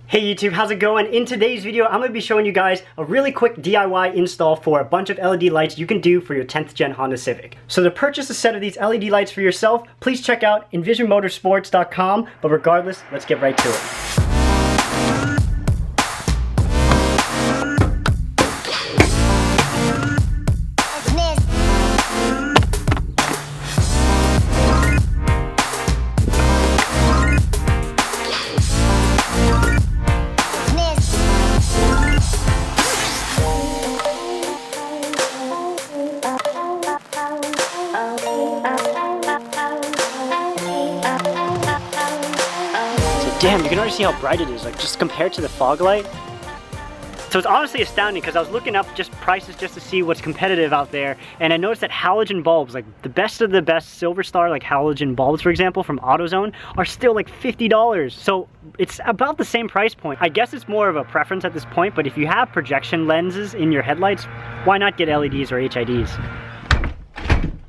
Hey YouTube, how's it going? In today's video, I'm going to be showing you guys a really quick DIY install for a bunch of LED lights you can do for your 10th gen Honda Civic. So to purchase a set of these LED lights for yourself, please check out envisionmotorsports.com, but regardless, let's get right to it. Damn, you can already see how bright it is, like just compared to the fog light. So it's honestly astounding because I was looking up just prices just to see what's competitive out there, and I noticed that halogen bulbs, like the best of the best Silver Star like halogen bulbs, for example, from AutoZone, are still like $50. So it's about the same price point. I guess it's more of a preference at this point, but if you have projection lenses in your headlights, why not get LEDs or HIDs?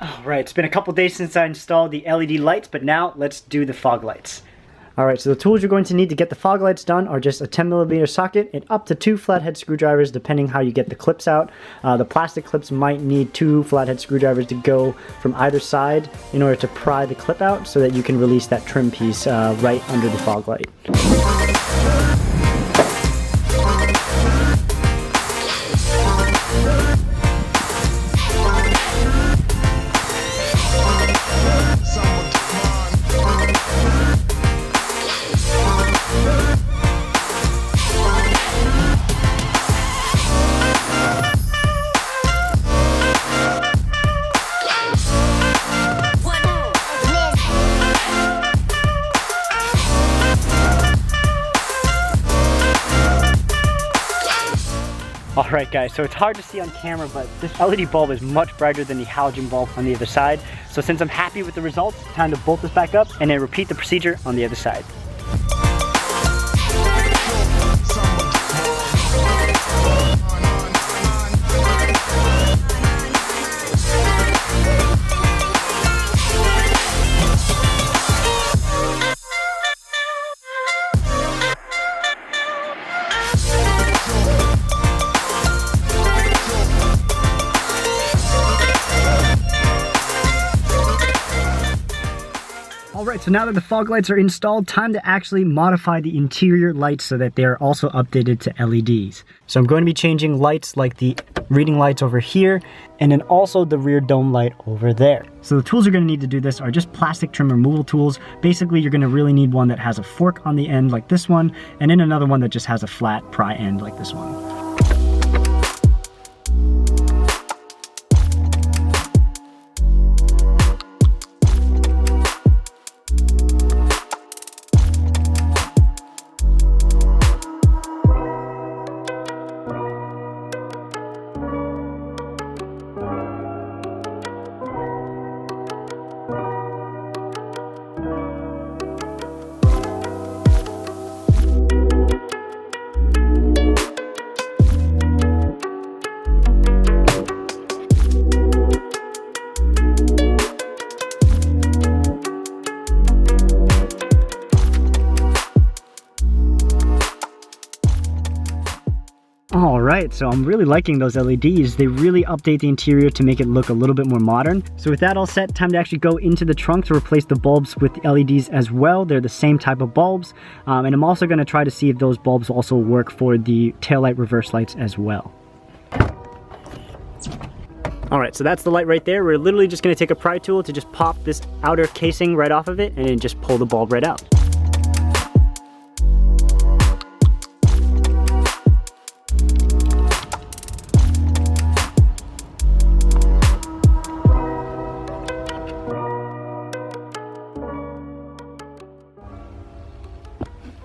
Alright, it's been a couple days since I installed the LED lights, but now let's do the fog lights. Alright, so the tools you're going to need to get the fog lights done are just a 10mm socket and up to 2 flathead screwdrivers depending how you get the clips out. The plastic clips might need 2 flathead screwdrivers to go from either side in order to pry the clip out so that you can release that trim piece right under the fog light. Alright guys, so it's hard to see on camera, but this LED bulb is much brighter than the halogen bulb on the other side. So since I'm happy with the results, time to bolt this back up and then repeat the procedure on the other side. Alright, so now that the fog lights are installed, time to actually modify the interior lights so that they are also updated to LEDs. So I'm going to be changing lights like the reading lights over here, and then also the rear dome light over there. So the tools you're going to need to do this are just plastic trim removal tools. Basically, you're going to really need one that has a fork on the end like this one, and then another one that just has a flat pry end like this one. Alright, so I'm really liking those LEDs. They really update the interior to make it look a little bit more modern. So with that all set, time to actually go into the trunk to replace the bulbs with the LEDs as well. They're the same type of bulbs. And I'm also going to try to see if those bulbs also work for the taillight reverse lights as well. Alright, so that's the light right there. We're literally just going to take a pry tool to just pop this outer casing right off of it and then just pull the bulb right out.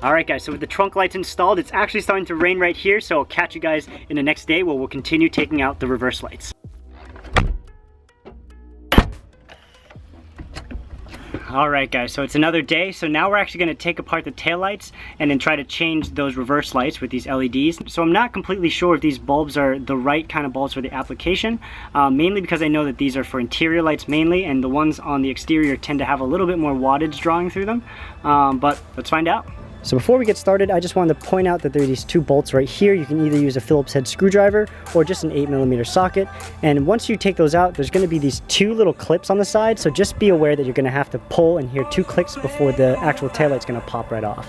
Alright guys, so with the trunk lights installed, it's actually starting to rain right here, so I'll catch you guys in the next day where we'll continue taking out the reverse lights. Alright guys, so it's another day. So now we're actually going to take apart the taillights and then try to change those reverse lights with these LEDs. So I'm not completely sure if these bulbs are the right kind of bulbs for the application, mainly because I know that these are for interior lights mainly, and the ones on the exterior tend to have a little bit more wattage drawing through them. But let's find out. So before we get started, I just wanted to point out that there are these two bolts right here. You can either use a Phillips head screwdriver or just an 8mm socket. And once you take those out, there's going to be these two little clips on the side. So just be aware that you're going to have to pull and hear two clicks before the actual taillight's going to pop right off.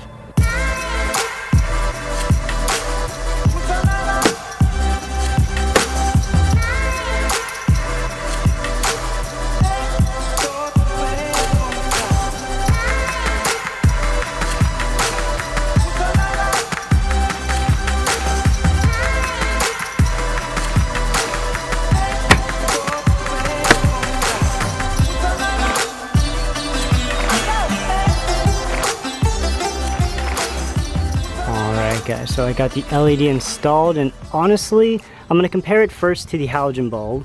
Guys, so I got the LED installed, and honestly, I'm going to compare it first to the halogen bulb.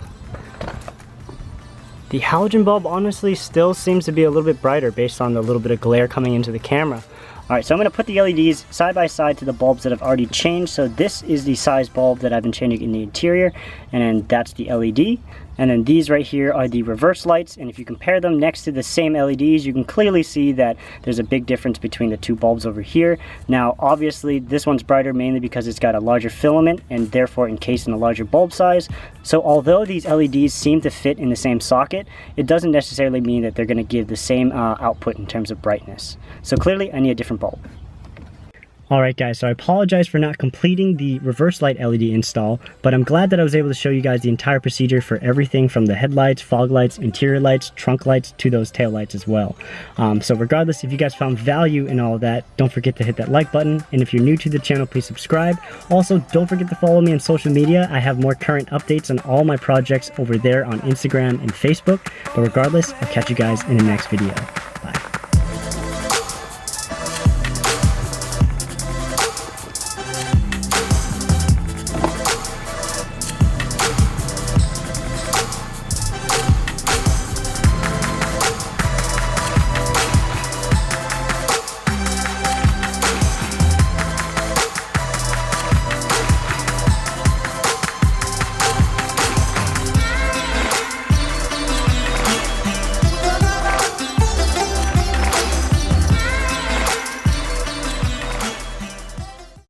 The halogen bulb honestly still seems to be a little bit brighter based on the little bit of glare coming into the camera. Alright, so I'm going to put the LEDs side by side to the bulbs that I've already changed. So this is the size bulb that I've been changing in the interior, and then that's the LED. And then these right here are the reverse lights, and if you compare them next to the same LEDs, you can clearly see that there's a big difference between the two bulbs over here. Now obviously this one's brighter mainly because it's got a larger filament and therefore encased in a larger bulb size. So although these LEDs seem to fit in the same socket, it doesn't necessarily mean that they're going to give the same output in terms of brightness. So clearly I need a different bulb. Alright guys, so I apologize for not completing the reverse light LED install, but I'm glad that I was able to show you guys the entire procedure for everything from the headlights, fog lights, interior lights, trunk lights, to those tail lights as well. So regardless, if you guys found value in all of that, don't forget to hit that like button, and if you're new to the channel, please subscribe. Also, don't forget to follow me on social media. I have more current updates on all my projects over there on Instagram and Facebook, but regardless, I'll catch you guys in the next video. Bye.